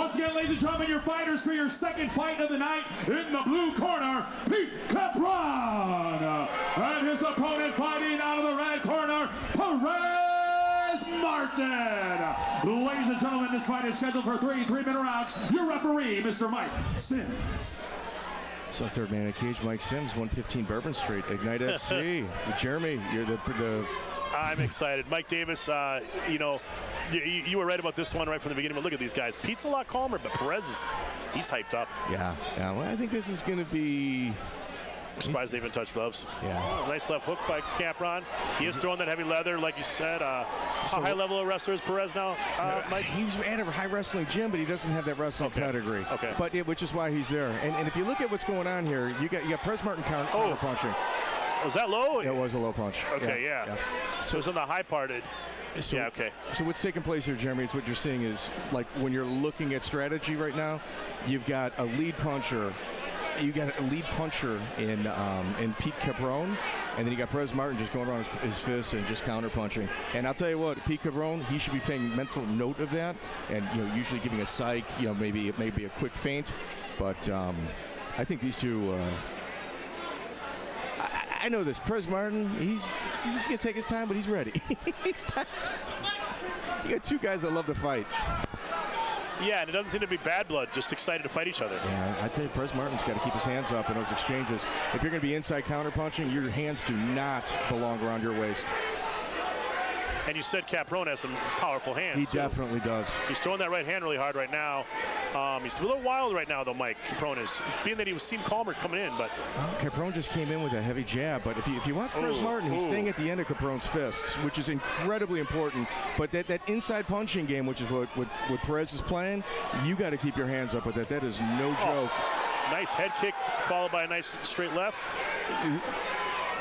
Once again, ladies and gentlemen, your fighters for your second fight of the night. In the blue corner, Pete Capron. And his opponent fighting out of the red corner, Perez Martin. Ladies and gentlemen, this fight is scheduled for 3 3-minute rounds. Your referee, Mr. Mike Sims. So third man in the cage, Mike Sims, 115 Bourbon Street, Ignite FC. Jeremy, you're the I'm excited. Mike Davis, you know, you were right about this one right from the beginning, but look at these guys. Pete's a lot calmer, but Perez he's hyped up. Yeah. Well, I think this is going to be... I'm surprised they even touched gloves. Yeah. Oh, nice left hook by Capron. He is throwing that heavy leather, like you said. How high level of wrestler is Perez now, Mike? He's at a high wrestling gym, but he doesn't have that wrestling pedigree. Okay. But which is why he's there. And if you look at what's going on here, you got Perez Martin counter punching. Was that low? It was a low punch. Okay, yeah. So it's on the high part. So what's taking place here, Jeremy, is what you're seeing is, like, when you're looking at strategy right now, you've got a lead puncher. You got a lead puncher in Pete Capron, and then you got Perez Martin just going around his fists and just counter punching. And I'll tell you what, Pete Capron, he should be paying mental note of that, and usually giving a psych, maybe it may be a quick feint, but I think these two. I know this. Perez Martin, he's gonna take his time, but he's ready. He's not. You got two guys that love to fight. Yeah, and it doesn't seem to be bad blood, just excited to fight each other. Yeah, I'd say Perez Martin's got to keep his hands up in those exchanges. If you're going to be inside counterpunching, your hands do not belong around your waist. And you said Capron has some powerful hands. He definitely does. He's throwing that right hand really hard right now. He's a little wild right now, though, Mike. Capron is. Being that he seemed calmer coming in, but... Capron just came in with a heavy jab, but if you watch Perez Martin, he's staying at the end of Capron's fists, which is incredibly important. But that inside punching game, which is what Perez is playing, you got to keep your hands up with that. That is no joke. Nice head kick followed by a nice straight left.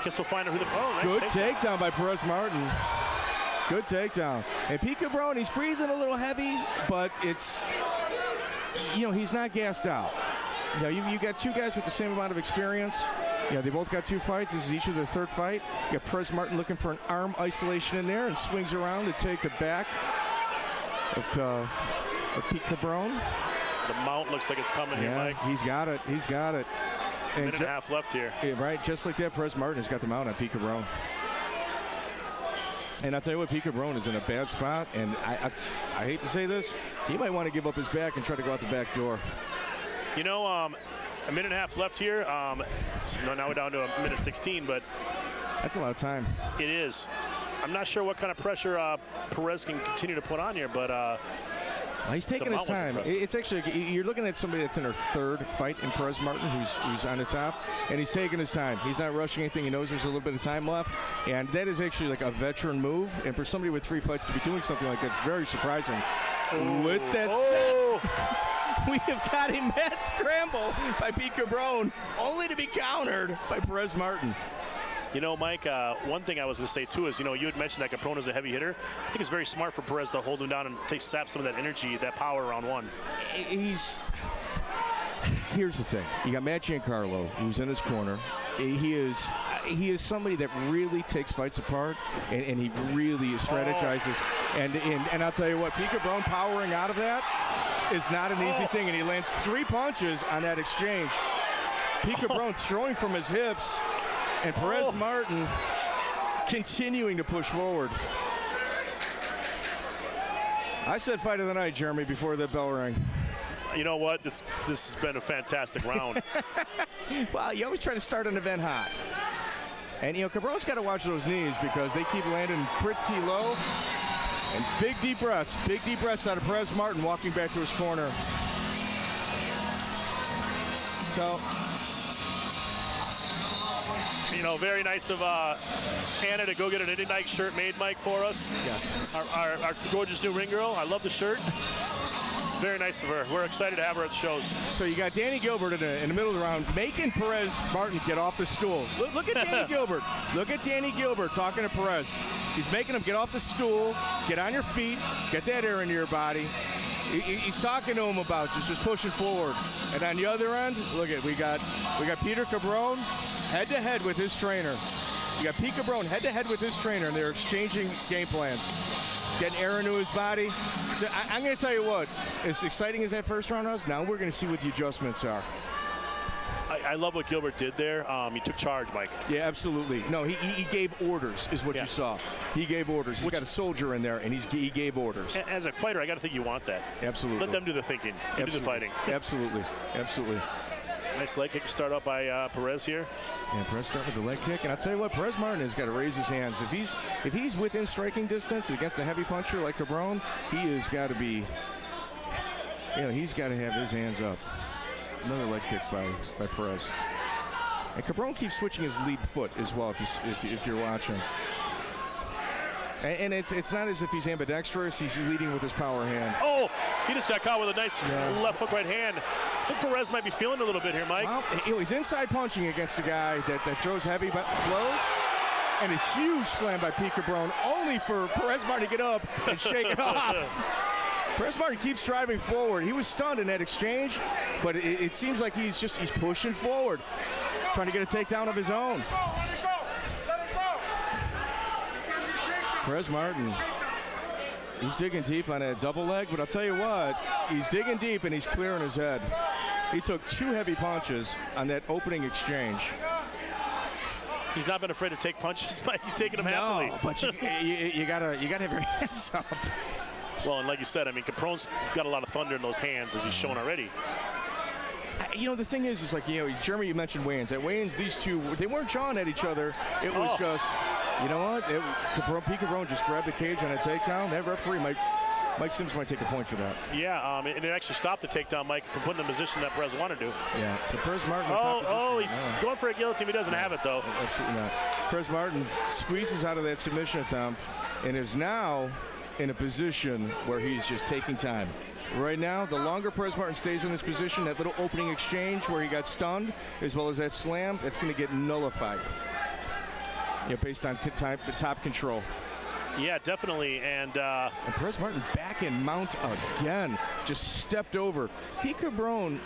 Guess we'll find out who the... nice good takedown by Perez Martin. Good takedown. And Pete Capron, he's breathing a little heavy, but it's... he's not gassed out. You got two guys with the same amount of experience. They both got 2 fights. This is each of their third fight. You got Perez Martin looking for an arm isolation in there and swings around to take the back of Pete Capron. The mount looks like it's coming here, Mike. He's got it. He's got it. And minute and a half left here. Right, just like that, Perez Martin has got the mount on Pete Capron. And I'll tell you what, Pete Capron is in a bad spot, and I hate to say this, he might want to give up his back and try to go out the back door. A minute and a half left here. Now we're down to a minute 16, but... That's a lot of time. It is. I'm not sure what kind of pressure Perez can continue to put on here, but... he's taking his time. It's actually, you're looking at somebody that's in her third fight in Perez Martin, who's on the top, and he's taking his time. He's not rushing anything. He knows there's a little bit of time left, and that is actually like a veteran move. And for somebody with 3 fights to be doing something like that's very surprising. With that said, we have got a mad scramble by Pete Capron, only to be countered by Perez Martin. Mike, one thing I was going to say, too, is, you had mentioned that Capron is a heavy hitter. I think it's very smart for Perez to hold him down and sap some of that energy, that power around one. Here's the thing. You got Matt Giancarlo, who's in his corner. He is somebody that really takes fights apart, and he really strategizes. And I'll tell you what, Pete Capron powering out of that is not an easy thing, and he lands 3 punches on that exchange. Pete Capron throwing from his hips, and Perez Martin continuing to push forward. I said fight of the night, Jeremy, before the bell rang. You know what? This has been a fantastic round. Well, you always try to start an event hot. And, Capron's got to watch those knees because they keep landing pretty low. And big deep breaths out of Perez Martin walking back to his corner. So... very nice of Anna to go get an Ignite shirt made, Mike, for us. Yes. Our gorgeous new ring girl. I love the shirt. Very nice of her. We're excited to have her at the shows. So you got Danny Gilbert in the middle of the round making Perez Martin get off the stool. Look at Danny Gilbert. Look at Danny Gilbert talking to Perez. He's making him get off the stool, get on your feet, get that air into your body. He's talking to him about just pushing forward. And on the other end, look at we got Peter Capron head-to-head with his trainer. You got Pete Capron head-to-head with his trainer, and they're exchanging game plans. Getting air into his body. I'm going to tell you what, as exciting as that first round was, now we're going to see what the adjustments are. I love what Gilbert did there. He took charge, Mike. Yeah, absolutely. No, he gave orders is what you saw. He gave orders. He's got a soldier in there, and he gave orders. As a fighter, I got to think you want that. Absolutely. Let them do the thinking. You do the fighting. Absolutely. Absolutely. Nice leg kick to start up by Perez here. Yeah, Perez start with the leg kick, and I'll tell you what, Perez Martin has got to raise his hands. If he's within striking distance against a heavy puncher like Capron, he has got to be, he's got to have his hands up. Another leg kick by Perez. And Capron keeps switching his lead foot as well, if you're watching. And it's not as if he's ambidextrous. He's leading with his power hand. Oh, he just got caught with a nice left hook right hand. I think Perez might be feeling a little bit here, Mike. Well, he's inside punching against a guy that throws heavy blows. And a huge slam by Pete Capron, only for Perez Martin to get up and shake it off. Perez Martin keeps driving forward. He was stunned in that exchange, but it seems like he's pushing forward, trying to get a takedown of his own. Perez Martin, he's digging deep on a double leg, but I'll tell you what, he's digging deep and he's clearing his head. He took 2 heavy punches on that opening exchange. He's not been afraid to take punches, Mike. He's taking them happily. No, but you gotta have your hands up. Well, and like you said, I mean, Capron's got a lot of thunder in those hands, as he's shown already. The thing is like, Jeremy, you mentioned weigh-ins. At weigh-ins, these two, they weren't jawing at each other. It was just, you know what? Pete Capron just grabbed the cage on a takedown. That referee, Mike Sims, might take a point for that. Yeah, and it actually stopped the takedown, Mike, from putting the position that Perez wanted to. Yeah, so Perez Martin in the top position. He's going for a guillotine. He doesn't have it, though. Absolutely not. Perez Martin squeezes out of that submission attempt and is now in a position where he's just taking time. Right now, the longer Perez Martin stays in this position, that little opening exchange where he got stunned, as well as that slam, that's going to get nullified. Based on top control. Yeah, definitely. And Perez Martin back in mount again. Just stepped over. Pete Capron,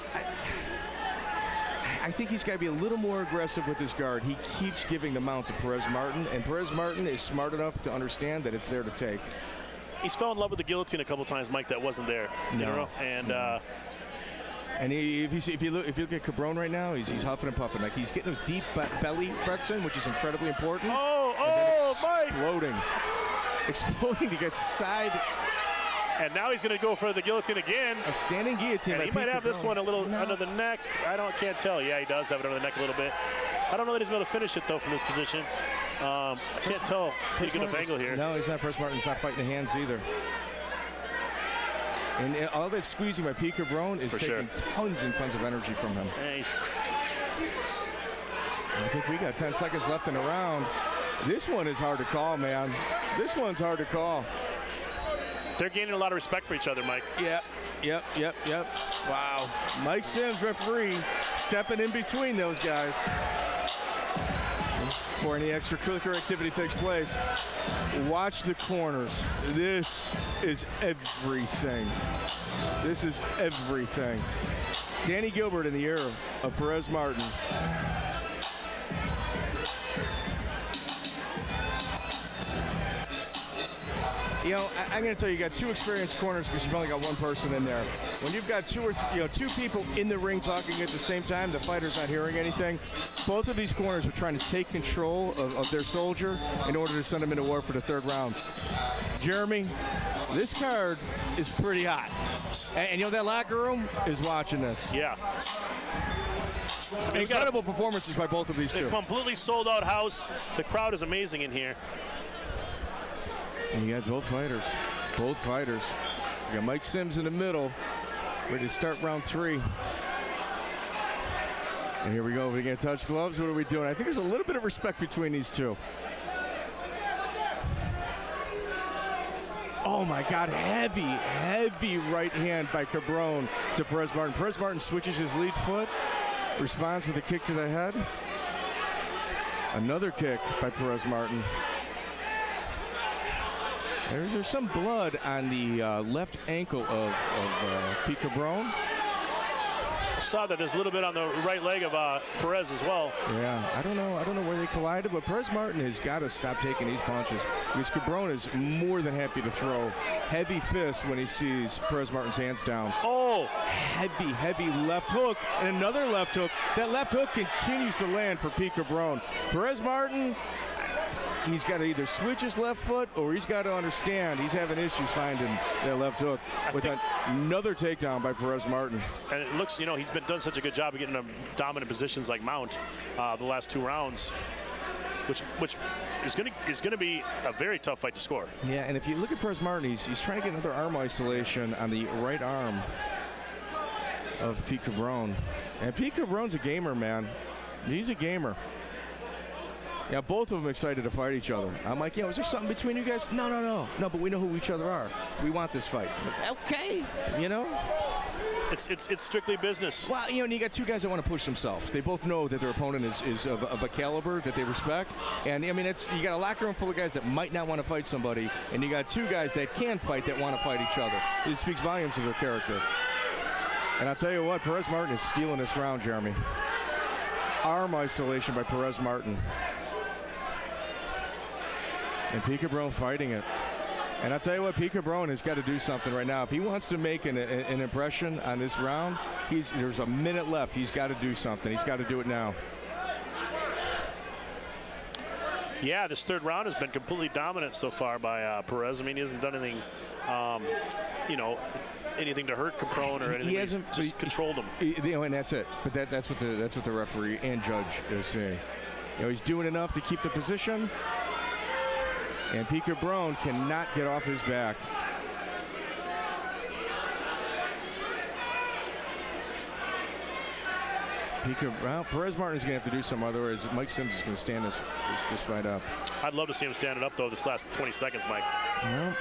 I think he's got to be a little more aggressive with his guard. He keeps giving the mount to Perez Martin, and Perez Martin is smart enough to understand that it's there to take. He's fell in love with the guillotine a couple times, Mike, that wasn't there. And if you look at Capron right now, he's huffing and puffing. Like, he's getting those deep belly breaths in, which is incredibly important. Mike! Exploding to get side. And now he's going to go for the guillotine again. A standing guillotine. And he might have this one a little under the neck. Can't tell. Yeah, he does have it under the neck a little bit. I don't know that he's going to finish it, though, from this position. I can't tell. Pretty good angle here. No, he's not. Perez Martin's not fighting the hands either. And all that squeezing by Pete Capron is taking tons and tons of energy from him. Yeah, I think we got 10 seconds left in the round. This one is hard to call, man. This one's hard to call. They're gaining a lot of respect for each other, Mike. Yep. Wow. Mike Sims, referee, stepping in between those guys before any extracurricular activity takes place. Watch the corners. This is everything. This is everything. Danny Gilbert in the ear of Perez Martin. I'm going to tell you, you got 2 experienced corners because you've only got 1 person in there. When you've got 2 people in the ring talking at the same time, the fighter's not hearing anything. Both of these corners are trying to take control of their soldier in order to send him into war for the 3rd round. Jeremy, this card is pretty hot. And that locker room is watching this. Yeah. Incredible performances by both of these two. A completely sold out house. The crowd is amazing in here. And you got both fighters. You got Mike Sims in the middle, ready to start round 3. And here we go. We get touch gloves. What are we doing? I think there's a little bit of respect between these two. Oh my God, heavy right hand by Capron to Perez Martin. Perez Martin switches his lead foot, responds with a kick to the head. Another kick by Perez Martin. There's some blood on the left ankle of Pete Capron. Saw that there's a little bit on the right leg of Perez as well. Yeah, I don't know where they collided, but Perez Martin has got to stop taking these punches because Capron is more than happy to throw heavy fists when he sees Perez Martin's hands down. Oh! Heavy left hook and another left hook. That left hook continues to land for Pete Capron. Perez Martin, he's got to either switch his left foot or he's got to understand he's having issues finding that left hook with another takedown by Perez Martin. And it looks, he's been done such a good job of getting him dominant positions like mount the last 2 rounds, which is going to be a very tough fight to score. Yeah, and if you look at Perez Martin, he's trying to get another arm isolation on the right arm of Pete Capron. And Pete Capron's a gamer, man. He's a gamer. Yeah, both of them excited to fight each other. I'm like, is there something between you guys? No, but we know who each other are. We want this fight. Okay, It's strictly business. Well, and you got 2 guys that want to push themselves. They both know that their opponent is of a caliber that they respect. And, you got a locker room full of guys that might not want to fight somebody, and you got 2 guys that can fight that want to fight each other. It speaks volumes of their character. And I'll tell you what, Perez Martin is stealing this round, Jeremy. Arm isolation by Perez Martin. And Pete Capron fighting it. And I'll tell you what, Pete Capron has got to do something right now. If he wants to make an impression on this round, there's a minute left. He's got to do something. He's got to do it now. Yeah, this 3rd round has been completely dominant so far by Perez. He hasn't done anything, anything to hurt Capron or anything. He hasn't just controlled him. And that's it. But that's what the referee and judge is saying. He's doing enough to keep the position. And Pete Capron cannot get off his back. Perez Martin is going to have to do something, otherwise Mike Sims is going to stand this fight up. I'd love to see him stand it up, though, this last 20 seconds, Mike. Well,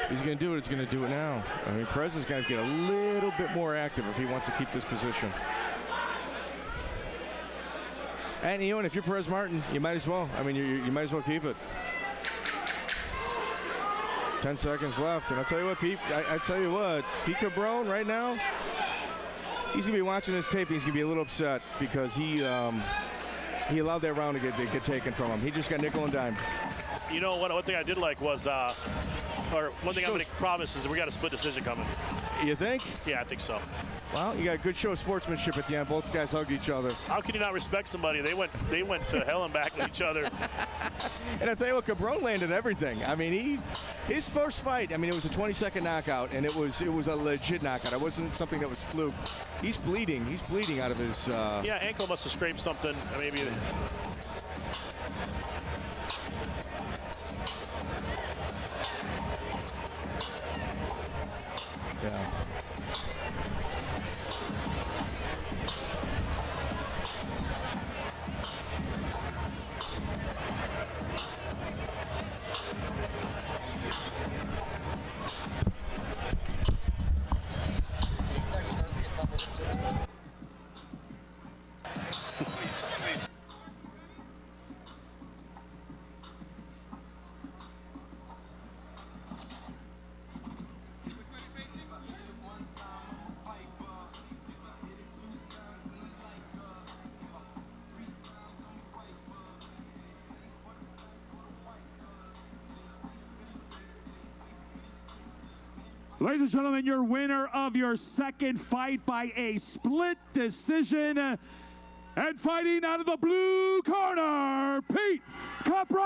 he's going to do it. He's going to do it now. Perez is going to get a little bit more active if he wants to keep this position. And, and if you're Perez Martin, you might as well. You might as well keep it. 10 seconds left. And I'll tell you what, Pete, Pete Capron right now, he's going to be watching this tape. He's going to be a little upset because he allowed that round to get taken from him. He just got nickel and dime. One thing I did like was, one thing I'm going to promise is we got a split decision coming. You think? Yeah, I think so. Well, you got a good show of sportsmanship at the end. Both guys hugged each other. How can you not respect somebody? They went to hell and back with each other. And I'll tell you what, Capron landed everything. His first fight, it was a 20-second knockout, and it was a legit knockout. It wasn't something that was fluke. He's bleeding. He's bleeding out of his... Yeah, ankle must have scraped something. Maybe... Yeah. Ladies and gentlemen, your winner of your 2nd fight by a split decision, and fighting out of the blue corner, Pete Capron.